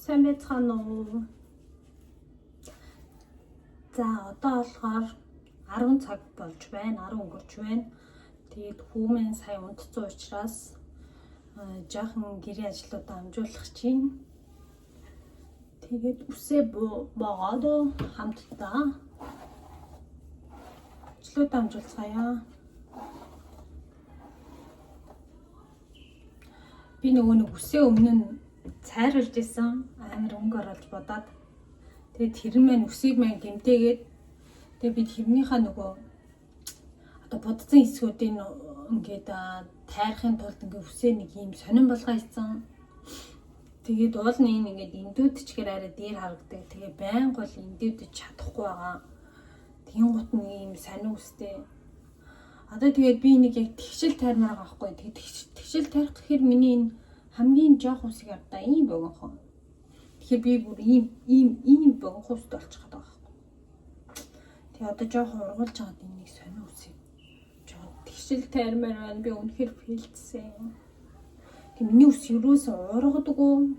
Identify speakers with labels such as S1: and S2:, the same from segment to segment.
S1: Сайн байцгаана уу? За одоо болохоор 10 цаг болж байна, 10 өнгөрч байна. Тэгээд хүүмэн сая унтцсан учраас жаахан гэрээ ажлуудаа амжуулах чинь. Тэгээд үсээ богоод хамтдаа ажлуудаа амжуулцгаая. Би нэг үсээ өмнө нь цайруулж исэн, амар өнгө оруулж бодоод тэгээд тэр маань үсийг маань гэмтээгээд тэгээд би тэрнийхээ нөгөө одоо будцсан эсгүүдийн ингээд тайрахын тулд ингээд үсээ нэг юм сонирн болгоо хийсэн. Тэгээд уул нь ингээд эндүүдчгээр арай дээр харагдаг. Тэгээд байнга бол эндүүдч чадахгүй байгаа. Тэгин гут нэг юм сонин үстэй. Одоо тэгээд би нэг яг тэгшил тайрмаар байгаа байхгүй. Тэгээд тэгшил тайрах гэхээр миний энэ хамгийн жоох үсийг ардаа ийм богинохон. Тэгэхээр би бүр ийм богино үстэй болчих гээд байгаа байхгүй. Тэгээд одоо жоох ургуулж байгаа энийг сонин үсийг. Жоох тэгшил тайрмаар байна. Би үнэхээр фейлдсэн. Тэг миний үс юусоо ургадаггүй.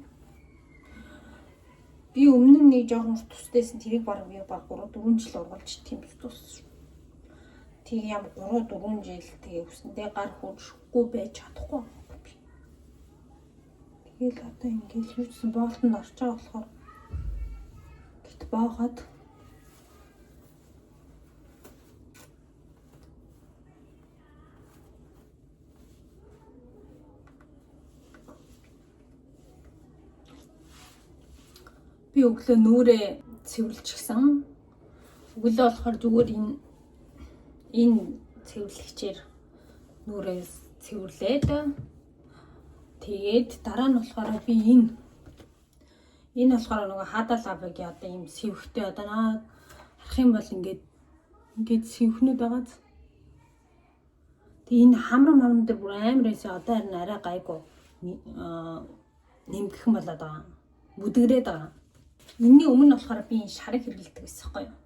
S1: Би өмнө нь нэг жоохон тусдайсэн тэрийг баг 3-4 жил ургалж тийм тус. Тэг юм 3-4 жил тэгээ үсэндээ гар хуршгүй байж чадахгүй. Тэгэл одоо ингээд юусэн боолтонд орч байгаа болохоор гит боогод би өглөө нүрээ цэвэрлчихсэн. Өглөө болохоор зүгээр энэ цэвэрлэгчээр нүрээ цэвэрлээд тэгээд дараа нь болохоор би энэ болохоор нөгөө хадаа лавагийн одоо ийм сэвхтэй одоо харах юм бол ингээд сэвхнүүд байгаа. Тэгээ энэ хамрам дээр бүр амар эсэ одоо харин арай гайгүй нэмгэх юм болоод байгаа. Бүдгрээд байгаа. Энийн өмнө болохоор би энэ шарыг хэрэглэдэг байсан байхгүй юу.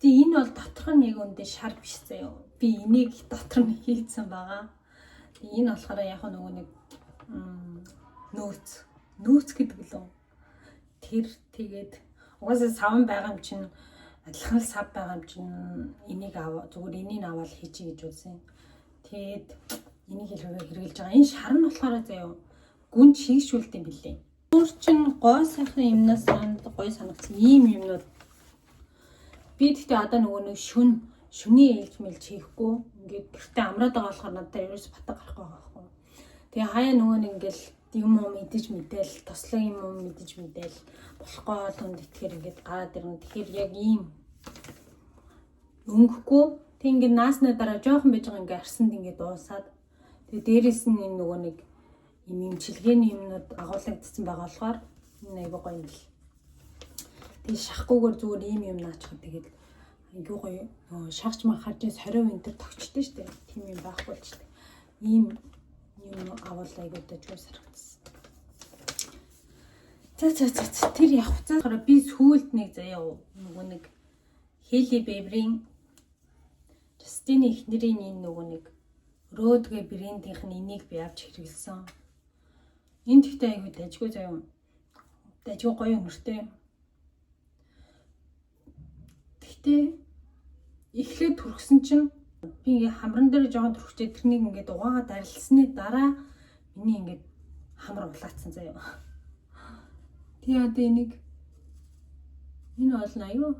S1: Тэгээ энэ бол доторх нь яг үндэ шар биш заяа. Би энийг дотор нь хийцэн байгаа. Тэгээ энэ болохоор яг нөгөө нэг нөөц гэдэг лөө. Тэр тэгээд угаасаа савн байгаа юм чинь адилхан л сав байгаа юм чинь энийг зүгээр энийг аваад хийчих гэж үзсэн. Тэгээд энийг хэрэглэж байгаа. Энэ шар нь болохоор заяа гүн чийгшүүлт юм билээ. Өөр чин гой сайхан юмнаас гой санагдсан ийм юмнууд. Би тэгтээ одоо нөгөө нэг шүний ээлж мэлж хийхгүй ингээд гэртээ амраад байгаа болохоор надад ерөөс батга гарахгүй байгаа байхгүй. Тэгээ хаяа нөгөө нэг ингээл юм мэдэж мэдээл тослог юм мэдэж мэдээл болохгүй тунд итгэхэр ингээд гараад ирнэ. Тэгэхээр яг ийм өнгөхгүй тэг ингээд нааснаа дараа жоохон байж байгаа ингээд арсанд ингээд дуусаад тэгээ дээрэс нь энэ нөгөө нэг юм чилгээний юмнууд агуулгдсан байгаа болохоор энэ аяга гоё юм бэл. Тэгээ шахгүйгээр зүгээр ийм юм наачхад тэгээд аяга гоё шахч махарч сорив энэ төр тогчтой штэ. Тийм юм байхгүй л штэ. Ийм юм агуулгуудад ч сарагдсан. За тэр явцаараа би сүүлд нэг заяа нөгөө нэг Хели Бэбрийн Justine эхнэрийн энэ нөгөө нэг Родге брендийнх нь энийг би авч хэрэглэсэн. Энд ихтэй аягүй дажгүй заяа. Дажгүй гоё өнгөртэй. Гэхдээ эхлээд түрхсэн чинь би ингээ хамран дээр жоохон түрхчээ тэрнийг ингээд угаагаад арилсны дараа миний ингээд хамар улаацсан заяа. Тэгээ одоо энэ болно аюу.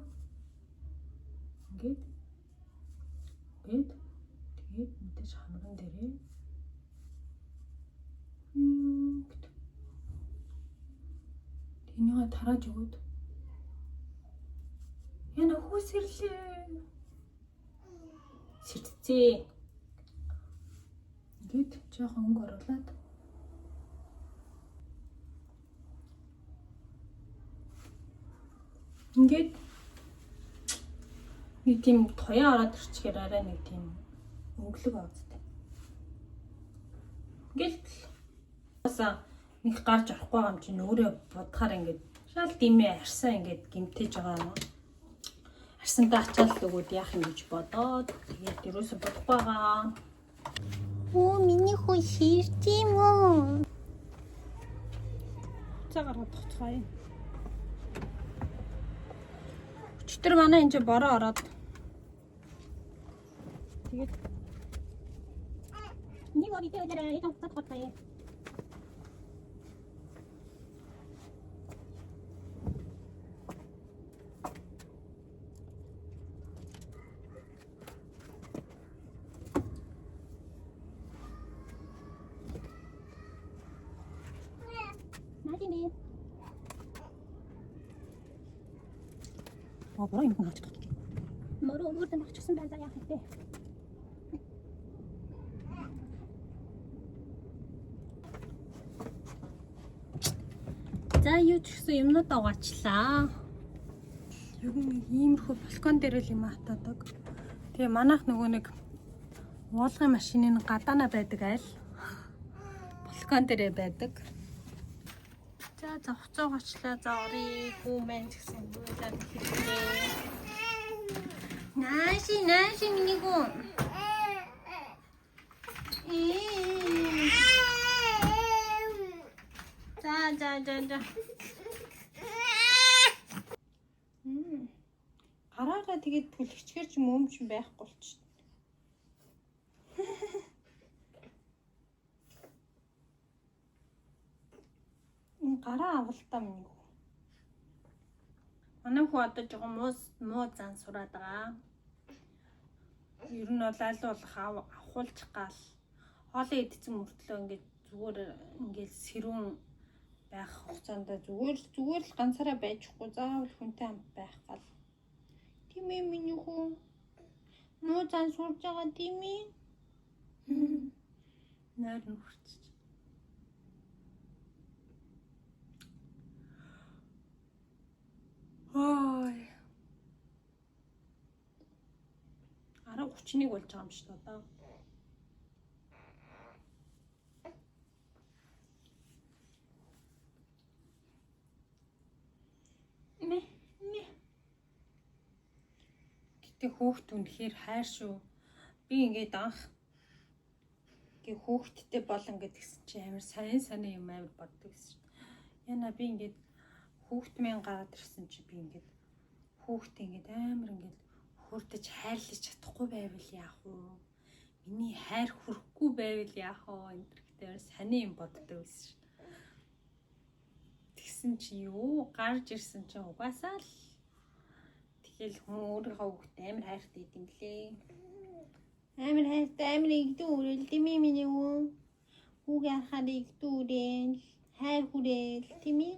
S1: Тэгээд мэдээж хамран дээрээ Тэнийг тарааж өгөөд. Яна хүүсэрлээ. Сэрцээ. Ингээд жоохон өнгө оруулаад. Ингээд нэг тийм тояа ороод ирчихээр арай нэг тийм өнгөлөг авцтай. Ингээд баса нэг гарч орохгүй юм чинь өөрөө бодохоор ингээд шал димээ арсаа ингээд гимтэж байгаа юм. Арсантаа ачаал өгөөд яах юм гэж бодоод тэгээд ерөөсө бодохгүй байгаа.
S2: Оо миний хөө ширт юм уу?
S1: Хугацаа гаргаад тогтцгаая. Өчтөр манай энэ бороо ороод. Тэгээд нэг år идэлэрээ энэ хугацаа тогтцгаая. Бороо юм наач гэх. Бороо өөртөө нагчсан байзаа яах вэ? За юу ч гэсэн юмнууд угаачлаа. Юу нэг иймэрхүү балкон дээр л юм хатаадаг. Тэгээ манайх нөгөө нэг уулгын машины гадаана байдаг айл. Балкон дээрээ байдаг. За хуцаагачлаа заорыг хүмэн гэсэн үйлэн хэлээ. Нааши минийгоо. За. Гараагаа тэгээд түлхчгэр ч юм ч байхгүй болчих. Гараа авалтаа минь. Манай хүү одоо жоохон муу зан сураад байгаа. Ер нь бол аль болох авахулж гал. Хоолоо идсэн мөртлөө ингээд зүгээр ингээд сэрүүн байх хугацаанд зүгээр л ганцаараа байжхгүй заавал хүнтэй хамт байх гал. Тийм ээ миний хүү. Муу зан сурж байгаа тийм ээ. Нойр нүрчиж. Ой. 10:31 болж байгаа юм шиг одоо. Гэтэ хөөхт үнэхээр хайр шүү. Би ингээд анх гээ хөөхттэй болон гэдгсэн чи амар сайн юм амар боддог гэсэн. Яна би ингээд хүүхд минь гараад ирсэн чи би ингээд хүүхдээ ингээд амар ингээд хурдж хайрлаж чадахгүй байвал яах вэ? Миний хайр хүрэхгүй байвал яах вэ? Энд гэдэг саний юм боддог байсан шин. Тэгсэн чи юу гарч ирсэн чи угаасаа л тэгэл хүн өөрийнхөө хүүхдээ амар хайртай идэм лээ. Амар хайртай амар игдүү үрэл дими миний үү? Хүүгээ харахад игдүү үрэл хайр хүрээл тийм ээ.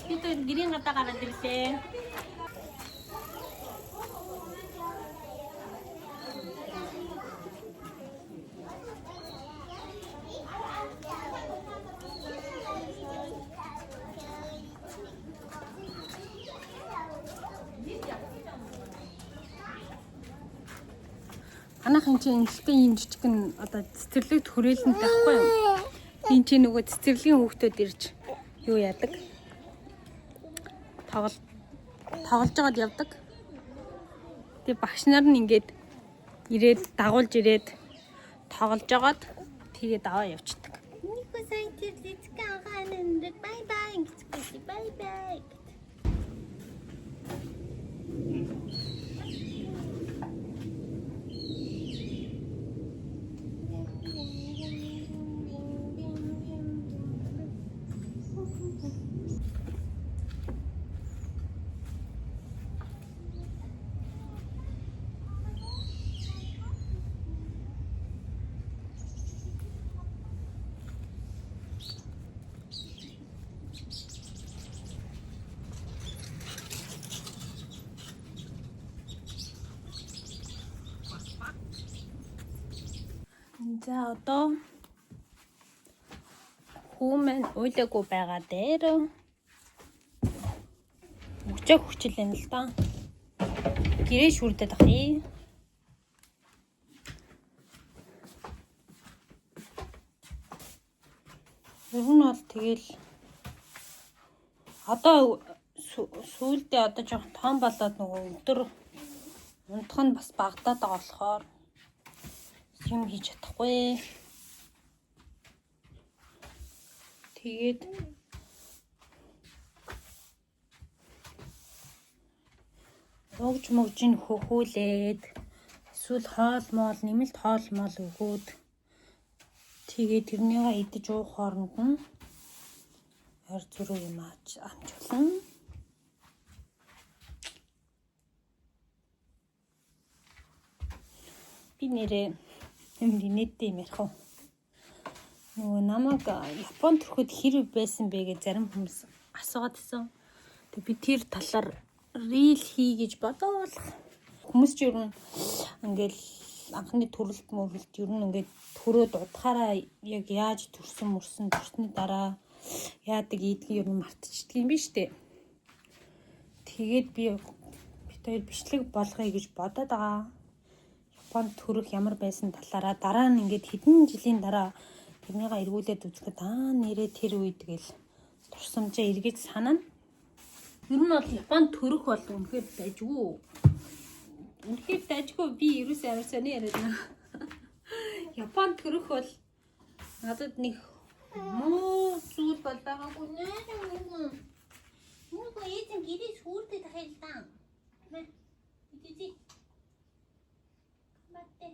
S1: Ito giring kata kana dirse. Анахын чи ингэлтэй юм жижигэн одоо цэцэрлэгт хүрээлэнтэй байхгүй юу? Энд чи нөгөө цэцэрлэгийн хүүхдүүд ирж юу яадаг? Тоглож байгаад явдаг. Тэгээ багш нар нь ингээд ирээд дагуулж ирээд тоглож байгаад тэгээд аваа явчихдаг. Нико сайт let's go ганэн bye bye гэж bye bye. За одоо хүмэн уйлаагүй байгаа дээр өчөө хүчлэн л да. Гэрээ шүрдэд ахъя. Ер нь бол тэгэл одоо сүүлдээ одоо жоохон том болоод нөгөө өдөр унтах нь бас багтаад байгаа болохоор юм хийж чадахгүй. Тэгээд өгж мөгжин хөхүүлээд эсвэл хоол моол нэмэлт хоол моол өгөөд тэгээд тэрнийгээ идэж уух хооронд нь ойр зүрх юм амжуулан би нэрээ нэттэй юм ярих уу. Нөгөө намайг Японд төрөхөд хэрэг байсан бэ гэж зарим хүмүүс асуугаад байсан. Тэг би тэр талаар рил хий гэж бодоол. Хүмүүс ч ер нь ингээл анхны төрөлт мөрөлт ер нь ингээд төрөөд удахаараа яг яаж төрсний дараа яадаг ийдгийг ер нь мартчихдаг юм биш үү? Тэгээд би хоёр бичлэг болгоё гэж бодоод байгаа. Японд төрөх ямар байсан талаараа дараа нь ингээд хэдэн жилийн дараа тэрнийгээ эргүүлээд үзэхэд нэрээ тэр үед гэл турсамжаа эргэж санана. Ер нь бол Японд төрөх бол үнэхээр дайжгүй. Үнэхээр дайжгүй би ерөөсөө амар сони яриад байна. Японд төрөх бол надад нэг муу зүйл бол байгаагүй нэ. Нүг эзэн гэрээ сүрдэ тахилдаа. Мэ. Иди. Батэ.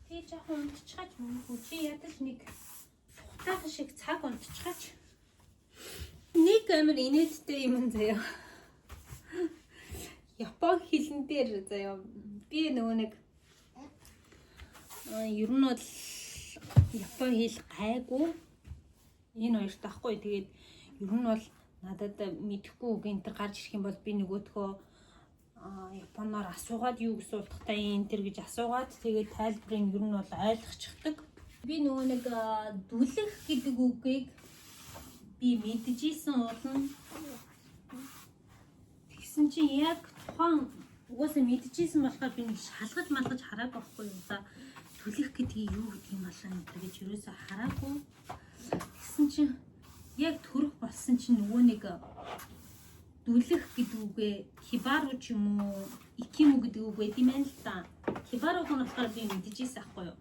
S1: Тий жоохон унтчихаач мөн чи ядаж нэг сухтаах шиг цаг унтчихаач. Нэг амар инээдтэй юм заяа. Япон хэлэн дээр заяа. Би нөгөө нэг ер нь бол Япон хэл гайгүй. Энэ хоёрт ахгүй. Тэгээд ер нь бол надад мэдэхгүй үг энэ төр гарч ирэх юм бол би нөгөөдхөө Японоор асуугаад юу гэсэн утгатай энэ төр гэж асуугаад тэгээд тайлбарыг ер нь бол ойлгочихдаг. Би нөгөө нэг дүлэх гэдэг үгийг би мэдчихсэн уулна. Тэгсэн чинь яг тухайн угаасаа мэдчихсэн болохоор би нэг шалгаж малгаж хараагүй байхгүй юм да. Түлэх гэдгийг юу гэдэг юм болоо энэ гэж юусаа хараагүй. Тэгсэн чинь яг төрөх болсон чинь нөгөө нэг дүлэх гэдэг үгээ хибару ч юм уу икиму гэдэг үг байт юм байна л да. Хибаруг нь болохоор би мэдчихсэн байхгүй юу.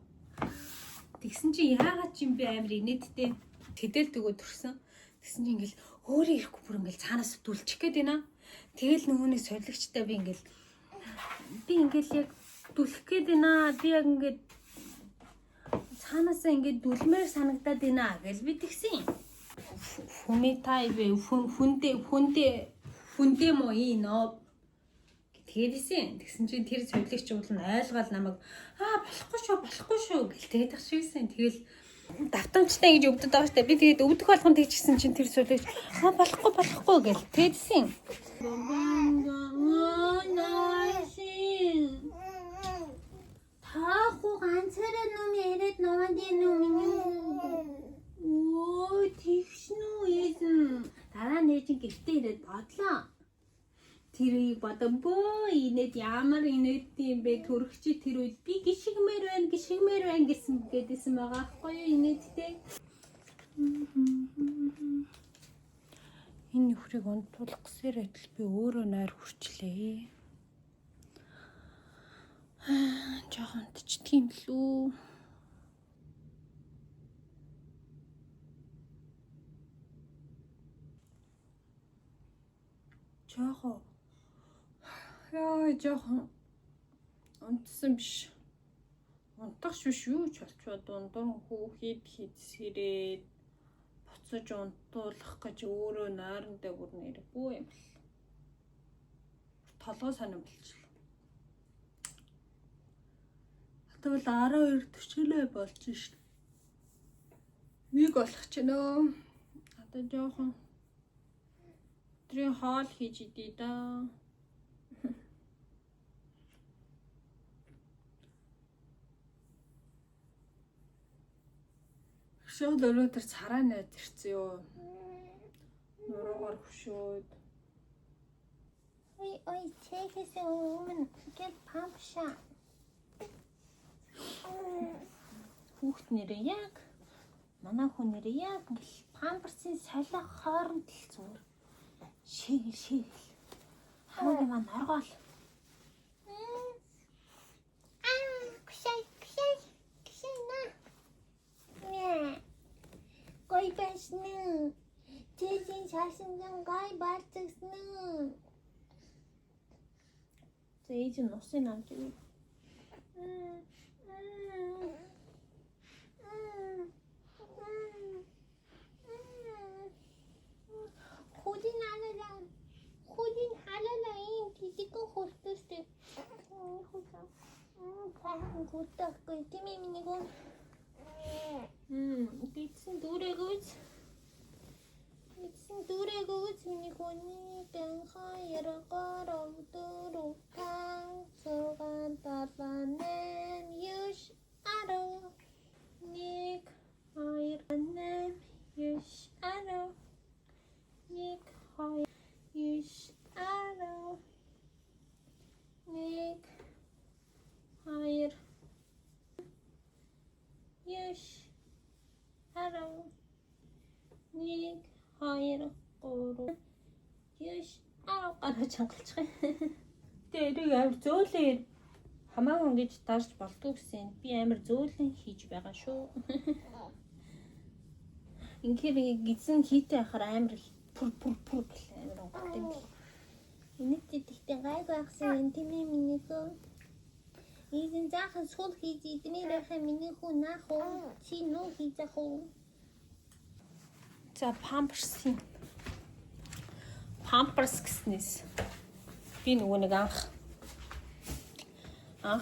S1: Тэгсэн чинь яагаад ч юм би амар инээдтэй тэдэл төгөө төрсөн. Тэгсэн чинь ингээл өөрөө ирэхгүй бүр ингээл цаанаас дүлчих гээд байна. Тэгэл нөгөөний солигчтай би ингээл яг дүлэх гээд байна. Би яг ингээд цаанаасаа ингээд дүлмээр санагдаад байна гэж би тэгсэн. Фумитай вэ хүндэ мо ино гэдгээсэн. Тэгсэн чинь тэр солигч уул нь ойлгоод намайг болохгүй шүү гэл тэгээд ахшигсэн. Тэгэл давтамжтай гэж өвдөд байгаа штэ. Би тэгээд өвдөх болгон тэгчихсэн чинь тэр солигч болохгүй гэл тэдсэн. Таахгүй ганцаараа ном яриад наваад юм. Өө тэгшнү эзэн. Дараа нь ээж гэртээ ирээд бодлоо. Тэрийг бодомбоо инээд ямар инээдтэй юм бэ төрөх чи тэр үед би гიშгмээр байна гэсэн гэдээсэн байгаа аахгүй юу инээдтэй. Энэ нөхрийг онтуулах гэсээр адил би өөрөө найр хүрчлээ. Жоохон онтчдаг юм лүү. Жоохон онтсон биш. Унтах биш юу ч болчиход дундуур хүүхэд хийсгэрээд буцаж унтуулах гэж өөрөө найрандаа бүр нэргүй юм бэл. Толгой сонирн болчихлоо. Тэгвэл 12:40 болж шин. Нэг болох ч нөө. Одоо жоохон өдрийн хоол хийж идээ да. Шууд өнөөдөр цараа найд ирсэн юу? Нуруугаар хөшөөд. Ой, чекээс өмнө гэл пампша. Хүүхд нэрээ яг манай хүн нэрээ яг памперсын солио хооронд л зүгээр. Шигэл. Хамаагүй маань оргоол. Кшай на. Гой баш
S2: 자신감 가이 발색스는 저 이제 너무 나죠. خودین حالا این دیدی که خوشتسته خوشم فهم خوشتست که می‌بینیگم bitsin dure guz minikoni den hayır karavduru kan soğan tatlanen yüş aro nik hayır annem yüş aro nik hayır yüş aro nik hayır yüş aro ник хоёр гурав юш гараа чангалчих. Тэгээ эрийг амар зөөлөн хамаагүй ингэж дарж болдгоо гэсэн. Би амар зөөлөн хийж байгаа шүү. Инхээр гизэн хийтэй ахаар амар пүр гэл амар өнгөтэй. Энэт тэгтээ гайгүй ахсан тийм минийхөө. Ийзэн заахан сул хийж идэнийхээ минийхүү наах уу? Чи нөө хийх уу? За памперс гэснээс би нөгөө нэг анх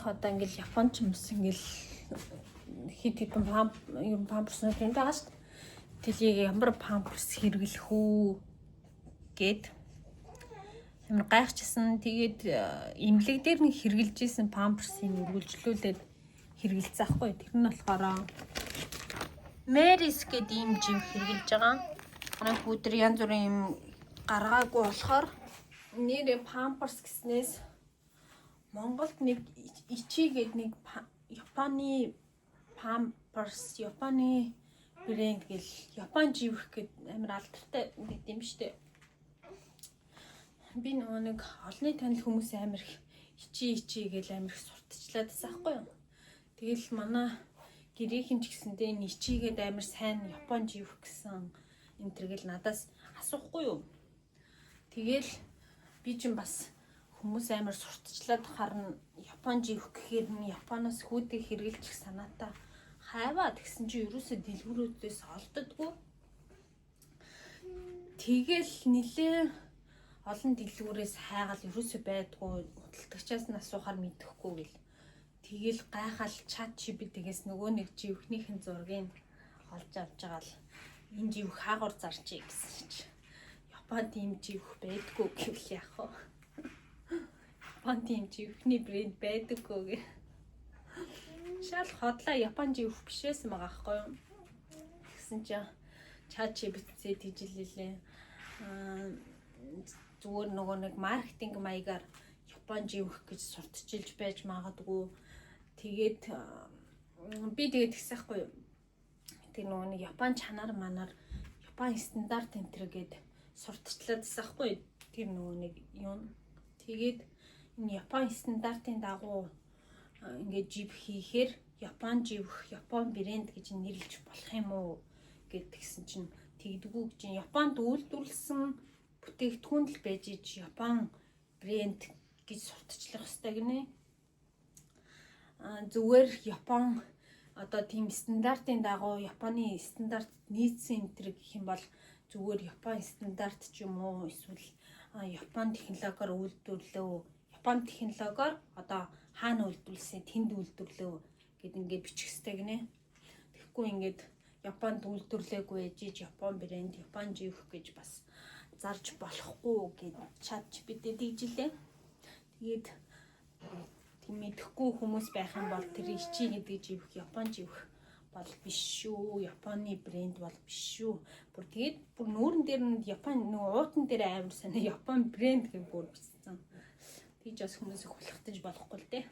S2: одоо ингээл японч юмс ингээл хит хитэн памперс нэг юм байгаа шүү дээ. Тэнийг ямар памперс хэрэглэх үү гэд амар гайхчихсан. Тэгээд имлэг дээр нэг хэрэгжилж исэн памперсыг үргэлжлүүлээд хэрэгэлцээ ахгүй. Тэр нь болохоор Мэрис гэдэг юм жим хэрэгжилж байгаа. Манай хүүтэр янз бүрийн юм гаргаагүй болохоор нэрээ памперс гэснээс Монголд нэг ичи гэдэг нэг Японы памперс, Японы брэнд гэл Япон живх гэдэг амар алдартай гэдэг юм штэ. Би нэг олонний танил хүмүүс амар ичи гэл амар сурталчлаад байсан хгүй юу. Тэгэл манай гэрийнхэн ч гэсэндээ энэ ичигээд амар сайн Япон живх гэсэн энэ төргөл надаас асуухгүй юу. Тэгэл би ч бас хүмүүс амар сурталчлаад харна Япон живх гэхээр нь Японоос хүүдээ хэрэгжилчих санаатай хайваа тэгсэн чи ерөөсөө дэлгүүрүүдээс олддоггүй. Тэгэл нилээ олон дэлгүүрээс хайгаал ерөөсөө байдгүй худалдагчаас нь асуухаар мэдэхгүй гэл. Тэгэл гайхал чат GPT-гээс нөгөө нэг живхнийхэн зургийг олж авч байгаа л энэ живх хаагур зарчий гэсэн чи. Японд ийм живх байдгүй гэвэл яах вэ? Японд ийм живхний брэнд байдаггүй гэ. Шал хотлоо Япон живх бишээсэн байгаа аахгүй юу? Гэсэн чи чат GPT тийжилээ. Зүгээр нөгөө нэг маркетинг маягаар Япон живх гэж сурталчилж байж магадгүй. Тэгээд би тэгсэхгүй юу. Тэг нөгөө нэг Япон чанар манаар Япон стандарт энтер гээд сурталчлаад байсаахгүй. Тэр нөгөө нэг юм. Тэгээд энэ Япон стандартын дагуу ингээд жив хийхээр Япон живх, Япон брэнд гэж нэрлэж болох юм уу гэдгсэн чинь тэгдэггүй гэж Японд үйлдвэрлэсэн бүтээгдэхүүн л байж ич Япон брэнд гэж сурталчлах хэрэгтэй гинэ. Зүгээр Япон одоо тийм стандартын дагуу Японы стандарт нийцсэн энтер гэх юм бол зүгээр Япон стандарт ч юм уу эсвэл Япон технологиор үйлдвэрлэв. Япон технологиор одоо хаана үйлдвэрлэсэн тэнд үйлдвэрлэв гэд ингээд бичих хэрэгтэй гинэ. Тэгэхгүй ингээд Японд үйлдвэрлээгүй ээж Япон брэнд, Япон живх гэж бас зарж болохгүй гэд чат GPT дийжилээ. Тэгээд мэдэхгүй хүмүүс байх юм бол тэр ичи гэдэг живх Япон живх бол биш шүү. Японы брэнд бол биш шүү. Бүр тэгээд бүр нүүрэн дээр нь Япон нөгөө уутан дээр амар санаа Япон брэнд гэж бүр бичсэн. Тийж бас хүмүүс их хулхтаж болохгүй л дээ.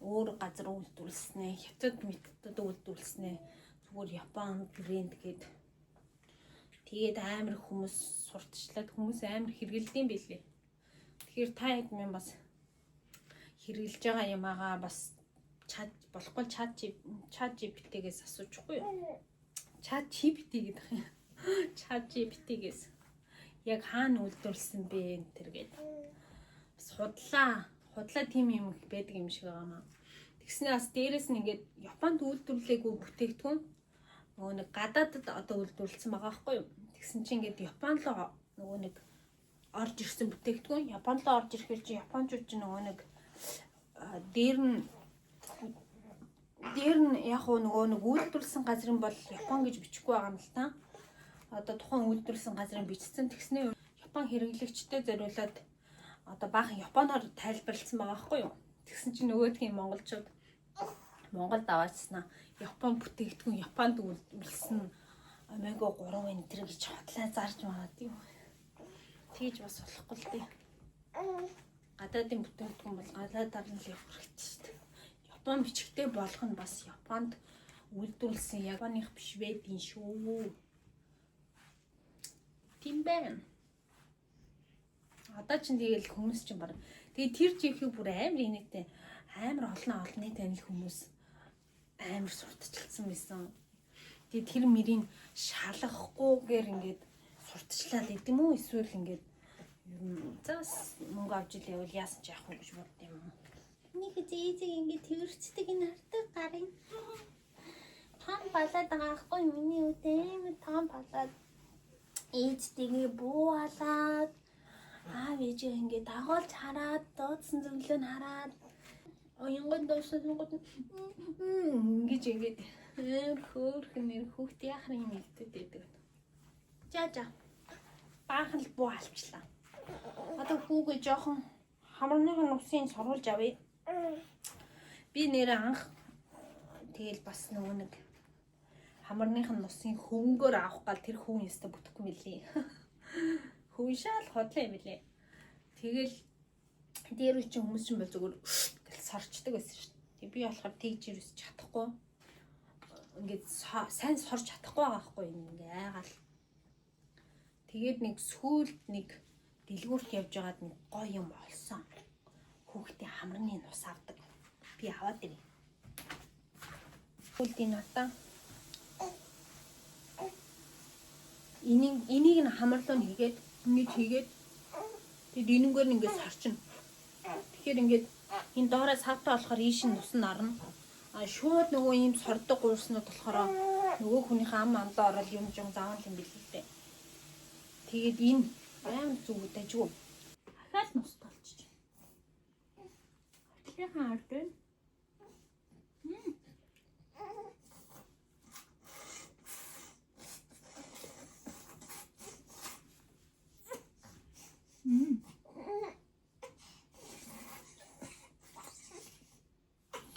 S2: Өөр газар үйлдвэрлэснэ, хятад методод үйлдвэрлэснэ. Зүгээр Япон брэнд гэд тэгээд амар хүмүүс сурталчлаад хүмүүс амар хэрэгэлдэм байлээ. Тэгэхээр та хэд минь бас хэрэгжилж байгаа юмагаа бас чат болохгүй чат GPT-гээс асуучихгүй юу? Чат GPT гэдэг юм. ChatGPT-гээс яг хаана үйлдвэрлэсэн бэ энэ төр гээд. Худлаа тийм юм их байдаг юм шиг байгаамаа. Тэгснээ бас дээрэс нь ингээд Японд үйлдвэрлэегүй бүтээгдэхүүн нөгөө нэг гадаадд одоо үйлдвэрлэсэн байгаа байхгүй юу. Тэгсэн чинь ингээд Япон руу нөгөө нэг орж ирсэн бүтээгдэхүүн Япон руу орж ирэхээр чи японочууд ч нөгөө нэг дээр нь яг нөгөө нэг үйлдвэрлэсэн газрын бол Япон гэж бичихгүй байгаа юм л та. Одоо тухайн үйлдвэрлэсэн газрын бичсэн тэгснээ Япон хэрэглэгчтэй зориулаад одоо баахан Японоор тайлбарлсан байгаа байхгүй юу. Тэгсэн чинь нөгөөдгийн монголчууд Монголд аваачснаа Япон бүтээгдэхүүн Японд үйлдвэрлэсэн омега 3 энэ төр гэж хотлоо зарж мараад юм. Тэгж бас болохгүй л дээ. Гадаадын бүтээгдэхүүн бол гадаадаар нь л явах хэрэгтэй шүү дээ. Япон бичгтэй болох нь бас Японд үйлдвэрлэсэн Японых биш байдгийн шүү. Тийм байна. Одоо ч тэгэл хүмүүс ч баг. Тэгээ тэр чихийг бүр амар инээдтэй амар олонний танил хүмүүс амар сурталчилсан байсан. Тэгээ тэр мөрийг шалгахгүйгээр ингээд сурталчлаад идэм үү эсвэл ингээд заас мөнгө авч иléвэл яасан ч яах вэ гэж бодд юм. Нэг зээзэг ингээд тэрчдэг энэ хардаг гарын. Том балаад байгаа ахгүй миний үдээ том балаад ээжтэйгээ бууалаад аав ээжээ ингээд дагуулж хараад дуудсан зөвлөө нь хараад оюнгон дуусаад ингэж ингээд хөөхөн нэр хүүхд яхах юм хэлдэг байдаг. За баахан л буу алчлаа. Одоо хүүгээ жоохон хамарныхын усын сурвалж авъя. Би нэрээ анх тэгэл бас нөгөө нэг хамарныхын усын хөвөнгөөр авах гал тэр хөвөн ёстой бүтэхгүй мэлээ. Хөвшаал хотлоо юм лээ. Тэгэл дээр үчи хүмүүс ч юм бол зүгээр гэл сорчдаг байсан шүү дээ. Би болохоор тэгж ирээс чадахгүй. Ингээд сайн сорж чадахгүй байгаа хгүй ингээ айгаал. Тэгээд нэг сүүлд нэг дэлгүүрт явж байгаад нэг гоё юм олсон. Хүүхдээ хамрын нус авдаг. Би аваад ирээ. Хүүхдийн натаа. Энийг нь хамарлуу хийгээд ингэж хийгээд тэгээд энэнгээр нь ингээд сарчна. Тэгэхээр ингээд энэ доороо савтаа болохоор ийш нь нус нь арна. Шууд нөгөө ийм сордог гуурснууд болохоор нөгөө хүнийхээ амдаа орол юм жим заавал юм билээ л дээ. Тэгээд энэ аим зүг дажгүй. Ахаал нус толчих. Ахлынхаа ард байна.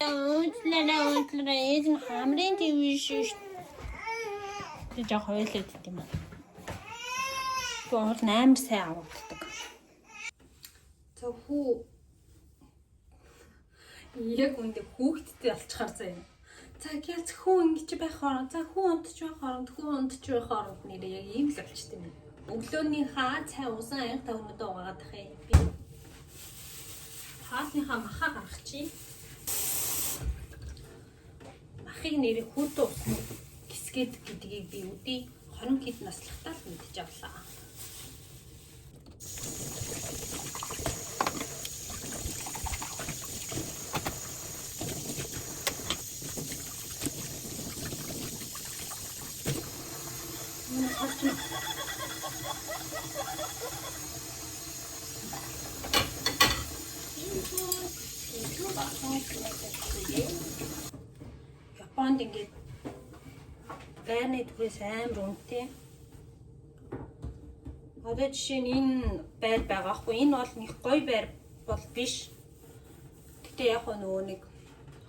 S2: Уучлаарай энэ хамрын твш шүү. Тэг яг хойлоод дит юм аа. Гол 8 сая авагддаг. За хүү яг үндэ хүүхдтэй алчхаар заяа. За яац хүү ингэж байх хооронд за хүү унтж байх хооронд нэрээ яг ийм л болчт юм. Өглөөний хаа цай усан анх та өнөдөө угаагаад тах юм. Би хаалныхаа махаа гаргачих. Махыг нэрээ хүүтэ усны гисгээд гэдгийг би үдий 20 хэд наслахтаа л мэдэж авлаа. Японд ингээд байрны түрээс амар үнэтэй. Одоо жишээ нь энэ байр байгаа хгүй энэ бол нэг гоё байр бол биш. Гэтэ яг нөгөө нэг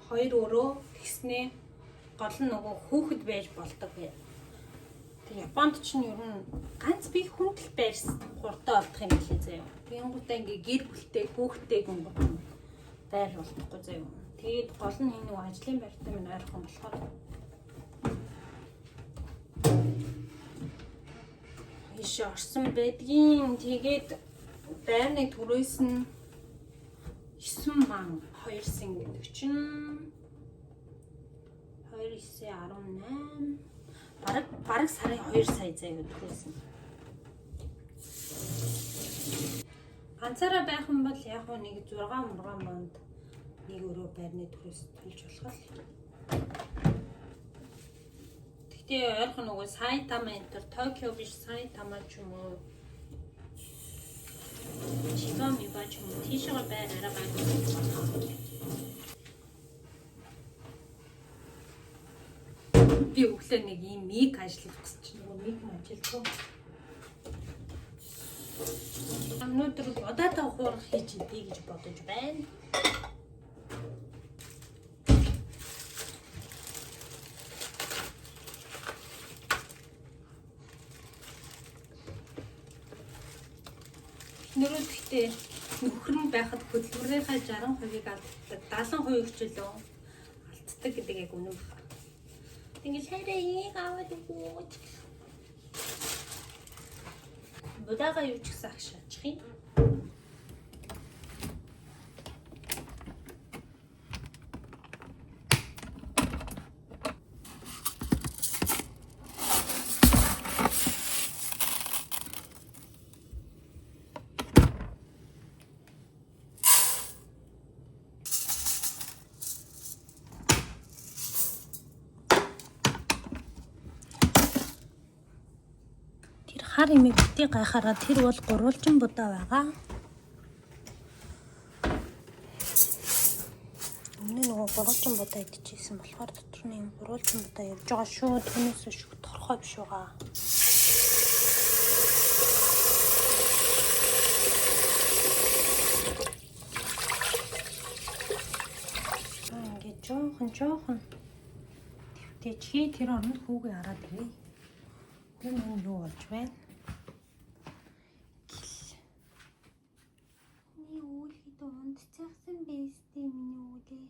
S2: хоёр өрөө тэгснээ гол нь нөгөө хүүхэд байж болдог бай. Тэг Японд ч нь ер нь ганц би хүндэл байр хурдан олдох юм билээ заяа. Тэнгуүтээ ингээ гэр бүлтэй хүүхэдтэй гүнгот байр болохгүй заяа. Тэгээд гол нь энэ нөгөө ажлын байртай минь ойрхон болохоор иш орсон байдгийн. Тэгээд байрны түрээс нь 9,200 гэдэг чинь 2918 Бараг сарын 2 сая заяа төрүүлсэн. Ганцаараа байх юм бол яг нэг 6 манд нэг өрөө байрны төрөөс төлж болох л. Гэтэ ойрхон нөгөө Сайтама энэ Токио биш Сайтама ч юм уу. Чигами бач юм уу тийшээ байр арай гайгүй. Би өглөө нэг ийм миг ажиллах гэж чинь нөгөө миг ажилтгүй. Өнөөдөр удаатаа хуурах хийж идэе гэж бодож байна. Нөрөө гэхдээ нөхөр нь байхад хөдөлмөрийнхаа 60%-ийг алддаг, 70% хичээлөө алддаг гэдэг яг үнэн байна. Тэгээс хайраа энийг аваад өгөөч. Будага юу ч гэсэн агшаачих юм. Хар имийг бити гайхаараа тэр бол гурвалжин будаа байгаа. Өмнө нь нөгөө гурвалжин будаа идчихсэн болохоор дотор нь юм гурвалжин будаа явж байгаа шүү. Түүнээс шүү торхой биш байгаа. Ингээд жоохон тэвтэжхий тэр оронд хүүгээ хараад ирээ. Тэр нь юу болж байна? Унтчихсан бэстэй миний үүлээ.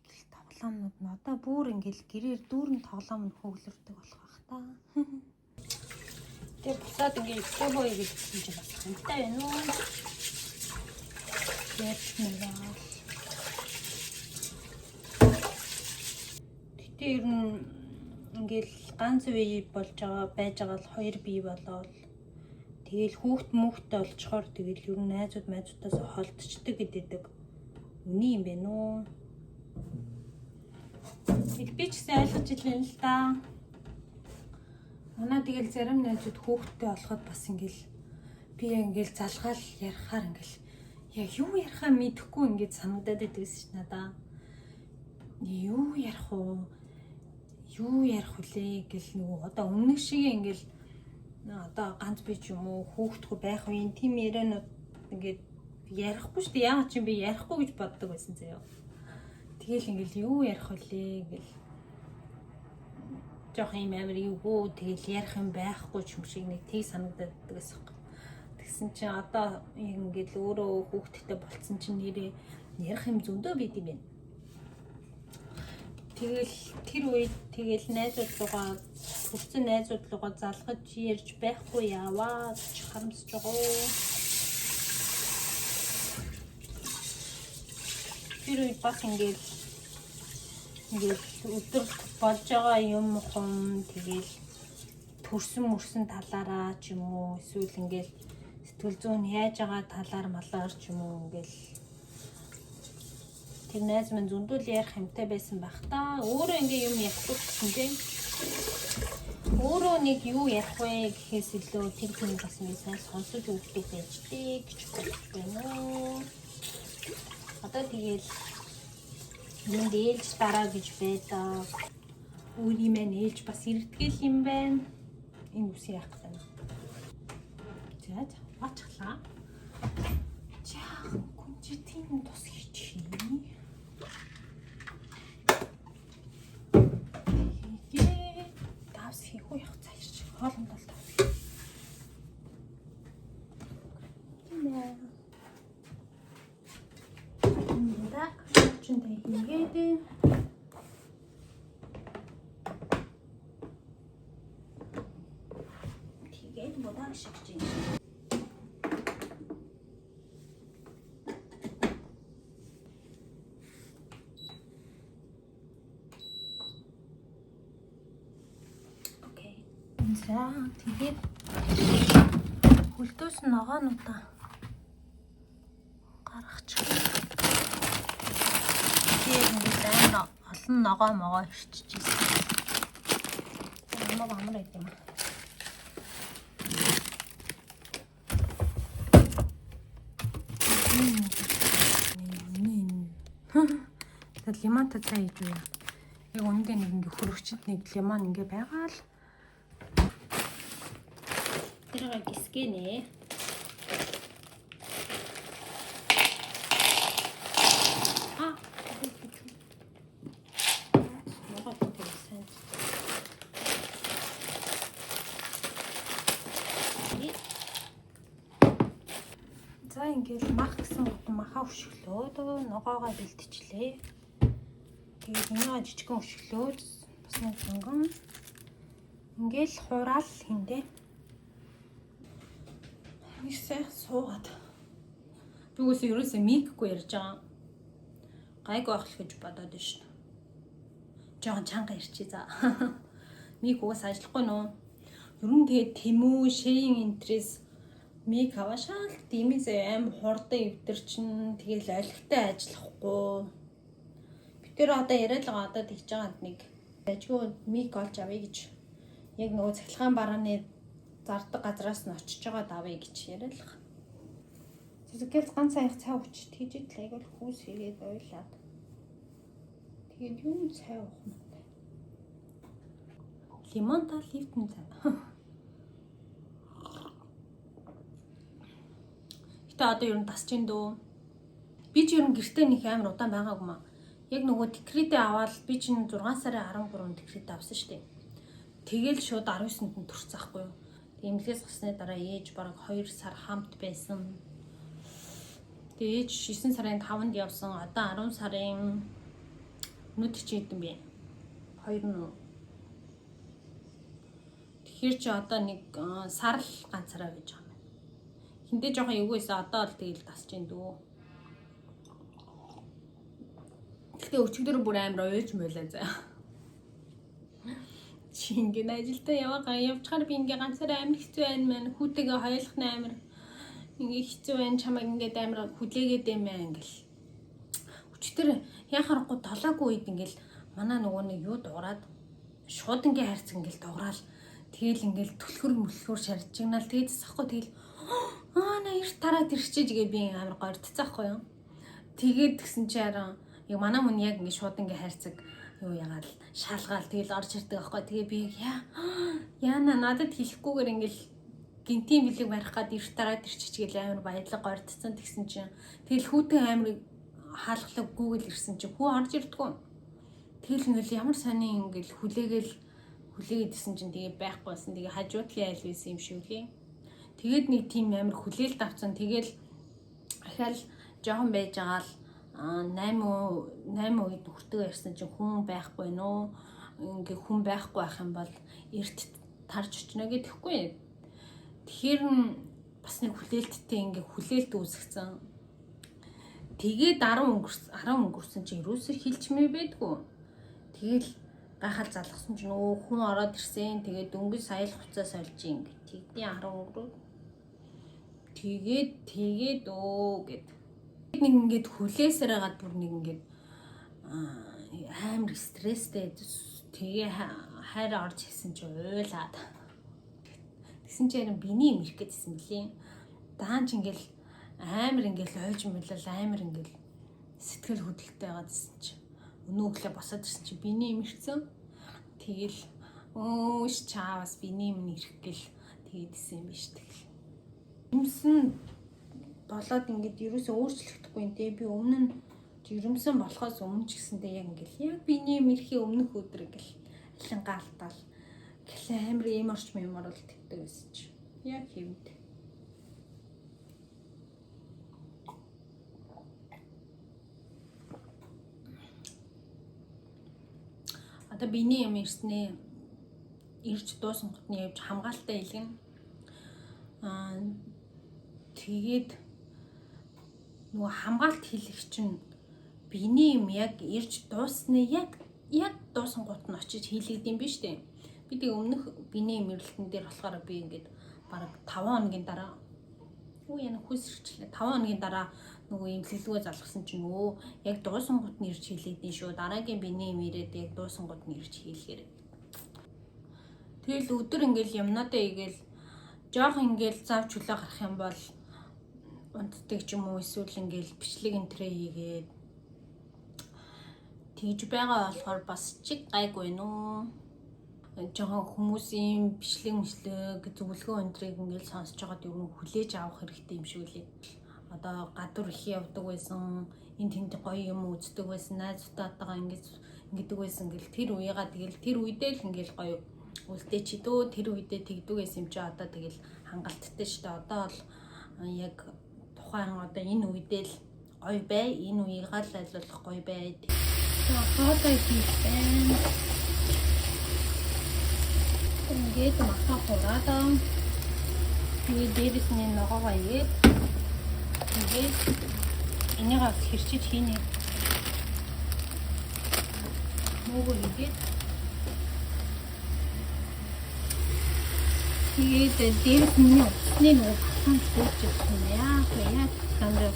S2: Гэл тоглоомнууд нь одоо бүр ингээл гэрээр дүүрэн тоглоом нь хөглөрдөг болох бах та. Тэгээ буцаад ингээл өвөө гэж хэлсэн чинь бас хамтай байна уу? Яа. Гэтэ ер нь ингээл ганц үе болж байгаа байж байгаа л хоёр бие болоод тэгэл хүүхд мөхтэй олцохоор тэгэл ер нь найзуудаас холдчихдаг гэдэг үний юм байна уу? Би ч гэсэн ойлгож илэн л да. Манай тэгэл зарим найзууд хүүхдтэй болоход бас ингээл би ингээл залгаал ярихаар ингээл яг юу ярихаа мэдэхгүй ингээд санагдаад байдагс ш надаа. Юу ярих уу? Юу ярих вүлээ гэл нөгөө одоо өмнөх шиг ингээл одоо ганц би ч юм уу хүүхдгүй байх үеийн тийм ярианууд ингээд ярихгүй шүү дээ. Яагаад ч би ярихгүй гэж боддог байсан заяа. Тэгэл ингээл юу ярих вүлээ гэл жоох юм амар юу тэгэл ярих юм байхгүй ч юм шиг нэг тийг санагдаад байсан. Тэгсэн чинь одоо ингээд өөрөө хүүхдтэй болцсон чинь нэрээ ярих юм зөндөө байд юм байна. Тэгэл тэр үед тэгэл найзуудлуугаа хүрсэн найзуудлуугаа залгаж ярьж байхгүй яваа гэж харамсаж байгаа. Тэр үед бас ингээд өдөр болж байгаа юм хум тэгэл төрсөн талаараа ч юм уу эсвэл ингээд сэтгэл зүйн яаж байгаа талаар малаар ч юм уу ингээд тэр найз минь зөндөл ярих юмтай байсан байх та. Өөрөө ингээ юм ярихгүй гэсэн тийм. Өөрөө нэг юу ярих вэ гэхээс илүү тэр хүн бас нэг сайн сонсож өгдөг байж тээ гэж бодож байна уу. Одоо тэгэл юм ээлж дараа гэж байдаг. Үүний мань ээлж бас ирдгэл юм байна. Энэ үс яах вэ? За бачглаа. Жаа гүнжи тийм тус хийчих. Хоолнд бол тав. Так, чинтэй хийгээд тэгээд бодоо шигч юм. За тэгээд хөлтөөс ногоонуудаа гаргачих. Тэгээд амар олон ногоо могоо ирчихжээ. Амар байт юм аа. Тэг лимонтой цай хийж уу. Яг өндөө нэг ингээ хөрөгчд нэг лимон ингээ байгаа л. Тэрийг гисгэнэ. За ингээл мах гэсэн гутан махаа өшөглөөд ногоогоо бэлтчихлээ. Тэгээд энэ жижигхэн өшөглөөд бас нэг занган ингээл хураал хиндэ. Нийсээ суугаад. Би үгүй ерөөсөө микгүй ярьж байгаа. Гайг байх л гэж бодоод байна шүү. Жохон чанга ирчээ за. Мик угаас ажиллахгүй нөө. Ер нь тэгээд Тэмүү, Шэйн интерес мик аваашаал димээсээ аим хурдан эвдэрчин тэгэл алхтай ажиллахгүй. Би тэр одоо яриад байгаа одоо тэгж байгаад нэг ажгүй мик олж авъя гэж. Яг нөгөө цахилгаан барааны зардаг газраас нь очиж байгаа давъя гэж яриад л. Зүгээс ганц аяг цай ууч тийж л айгуул хүүс хийгээд ойлаад. Тэгээд юу цай уух юм бэ? Лимонтой лифтэн цай. Гэтэ одоо ер нь тасч ин дөө. Би ч ер нь гэртээ нэг амар удаан байгаагүй маа. Яг нөгөө декретээ аваад би чинь 6 сарын 13-нд декрет авсан шүү дээ. Тэгэл шууд 19-нд нь төрсөн ахгүй юу. Эмнэлгээс гарсны дараа ээж бараг 2 сар хамт байсан. Тэгээ ээж 9 сарын 5-нд явсан. Одоо 10 сарын нүд чи хэдэн бэ? 2 нь. Тэгэхээр чи одоо нэг сар л ганцаараа байж байгаа. Хинтээ жоохон эвгүйсэн одоо л тэгэл тасч ин дөө. Гэтэ өчигдөр бүр амар уйлж муулаа заа. Чи ингэ ажилдаа явчихаар би ингээ ганцаараа амар хэцүү байна мэн. Хүүтэйгээ хоёулах нь амар ингээ хэцүү байна. Чамайг ингээ амар хүлээгээд юм аа ингээл. Өчигдөр яхахгүй толоогүй үед ингээл манай нөгөө нэг юу дуураад шууд ингээ хайрцаг ингээл дуурал. Тэгэл ингээл түлхөр шаржигнаал тэгээд засахгүй тэгэл на эрт тараад ирчээж гээ би амар гордцаахгүй юу. Тэгээд гисэн чи хараа яг манай хүн яг ингээ шууд ингээ хайрцаг юу ягаал шаалгаал тэгэл орж ирдэг аахгүй. Тэгээ би яана надад хэлэхгүйгээр ингээл гинтийн бэлэг барих гад эрт тараад ирчиж гээл амар баялаг гордцсан тэгсэн чи тэгэл хүүтэн амар хаалгалаг гүүгэл ирсэн чи хүү орж ирдэггүй. Тэгэл ингээл ямар сони ингээл хүлээгээд исэн чинь тэгээ байхгүйсэн. Тэгээ хажуудлын айл байсан юм шиг үлээ. Тэгээд нэг тийм амар хүлээлт авцсан. Тэгэл ахаал жоохон байж байгаа л 8 үед хүртэг ярьсан чинь хүн байхгүй нөө. Ингээ хүн байхгүй байх юм бол эрт тарж очно гэдэхгүй. Тэгэхээр бас нэг хүлээлттэй ингээ хүлээлт үүсгэсэн. Тэгээд 10 өнгөрсөн чинь юусоо хилчмээ байдгүй. Тэгэл гахал залгасан чинь хүн ороод ирсэн. Тэгээд дөнгөж саял хуцаас олж ин тэгдийн 10 өнгөрөө. Тэгээд гэд. Нэг ингээд хүлээсээр хагаад бүр нэг ингээд амар стресстэй тэгээ хайраа орж ирсэн чи уйлаад. Тэгсэн чи харин биний юм ирэх гэдсэн мөлий. Даан ч ингээл амар ингээл ойж мөлөл амар ингээл сэтгэл хөдлөлтэй байгаа гэсэн чи. Өнөө өглөө босоод ирсэн чи биний юм ирсэн. Тэгэл өөш чаавас биний юм ирэх гэл тэгээдсэн юм биш тэгэл. Юмсан болоод ингээд ерөөсөө өөрчлөгдөхгүй юм те. Би өмнө нь жирэмсэн болохоос өмнө ч гэсэндээ яг ингээл яг биний юм ирэхээ өмнөх өдөр ингээл алин гаалтал гэлээ амар юм орч мэмор бол тэгдэг байсан чи. Яг хэвд. Одоо биний юм ирснээ ирж дуусан хотны явж хамгаалалтаа илгэн. Тэгээд нөгөө хамгаалт хийх чинь биний юм яг ирж дууснаа яг дуусан гут нь очиж хийлэгдэм биш үү? Би тэгээ өмнөх биений мэрлэлтэн дээр болохоор би ингээд бараг 5 хоногийн дараа яна хүсэрчлээ. 5 хоногийн дараа нөгөө имлэлгөө залгасан чинь яг дуусангууд нь ирж хийлээдэн шүү. Дараагийн биений мэрээд яг дуусангууд нь ирж хийлгээр. Тэгэл өдөр ингээл юмнуудаа игээл жоох ингээл зав чөлөө гарах юм бол унтдаг ч юм уу эсвэл ингээл бичлэг энтрээ хийгээд тэгж байгаа болохоор бас чиг гайгүй нөө. Жохон хүмүүсийн бичлэг зөвлөгөө өндрийг ингээл сонсож байгаад ер нь хүлээж авах хэрэгтэй юм шиг үлээ. Одоо гадуур их явдаг байсан, энэ тэнд гоё юм үздэг байсан, найзтайгаа ингэдэг байсан гэл тэр үеигаа тэгэл тэр үедээ л ингээл гоё үлдээ чи дөө тэр үедээ тэгдэг байсан юм чи одоо тэгэл хангалттай шүү дээ. Одоо бол яг тухайн одоо энэ үедээ л гоё бай, энэ үеигаа л айлуулах гоё бай. За хоолой хийх байна. Ингээд махаа хураадаа. Тэгээд дээрэс нь ногоогоо игээд ингээд энийгээ хэрчиж хийнэ. Мөөгөө игээд тэгээд дээрэс нь усны нөгөө хатан сууж ирсэн яах вэ? Камера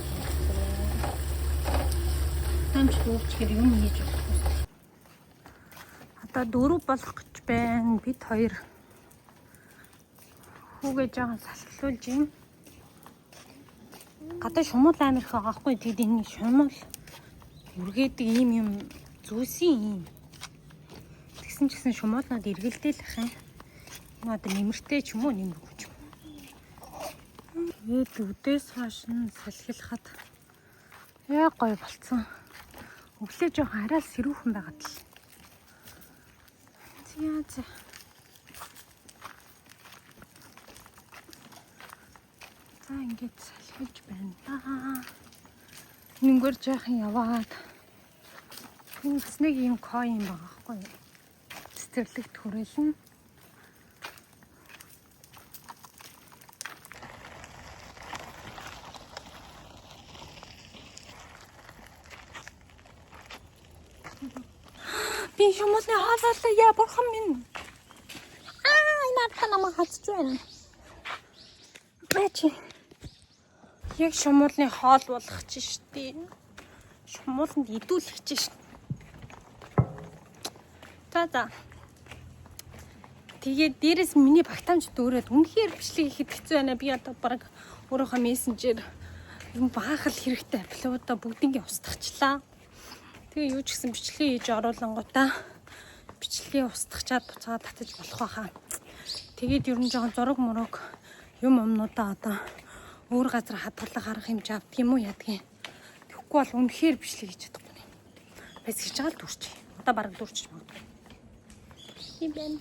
S2: тамч суучих юм хийж байна. Одоо 4 болох гэж байна. Бид хоёр хүүгээ жаахан салхилуулж юм. Гадаа шумуул амир их байгаа хгүй. Тэгэд энэ шумуул үргээдэг юм зүүсийн юм. Тэгсэн ч гэсэн шумуулнууд эргэлдээл ах юм. Одоо нэмэртэй ч юм уу нэмэргүй ч юм. Тэгээд өдөөс хойш нь салхилахад яа гоё болцсон. Өглөө жоохон арай сэрүүхэн байгаад л. За. За ингээд салхилж байна да. Нүнгээр жаахан яваад. Нэг юм коин байгаа хгүй. Цэцэрлэгт хүрээлэн. Би шумуулны хааллаа яа бурхан минь. Энэ намайг хацж байна. Бачи. Яг шумуулны хоол болгох чинь штий. Шумууланд идүүлэх чинь. За. Тэгээд дээрэс миний багтаамж дөөрөөд үнэхээр бичлэг хийхэд хэцүү байна. Би одоо баг өөрийнхөө мессенжээр юм баахал хэрэгтэй апплоудаа бүгднийг устгахчлаа. Тэгээ юу ч гэсэн бичлэгээ хийж оруулангуудаа бичлэгээ устгачаад буцаад татаж болох байхаа. Тэгээд ер нь жоохон зураг мураг юм өмнөдөө одоо өөр газар хадгалах арга хэмжээ авдаг юм уу ядгийн. Тэгэхгүй бол үнэхээр бичлэг хийж чадахгүй нэ. Бас хийж байгаа л дүрч. Одоо бараг дүрч магадгүй. Тийм байна.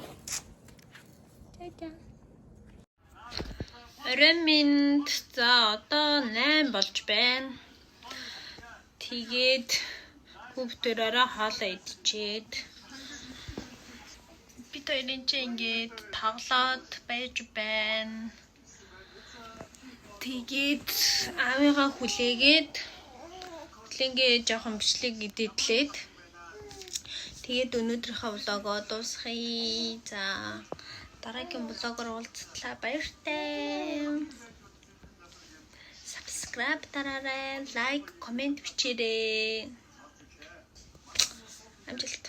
S2: Орой минь за одоо 8 болж байна. Тэгээд хүүхдөрөөрөө хоолоо идчихэд бид хоёрын чинь ингээд тоглоод байж байна. Тэгээд аавыгаа хүлээгээд жоохон бичлэг идэвлээд тэгээд өнөөдрийнхөө влогоо дуусгая. За дараагийн влогоор уулзтлаа баяртай. Subscribe дараарай, лайк, коммент бичээрэй. Амжилт.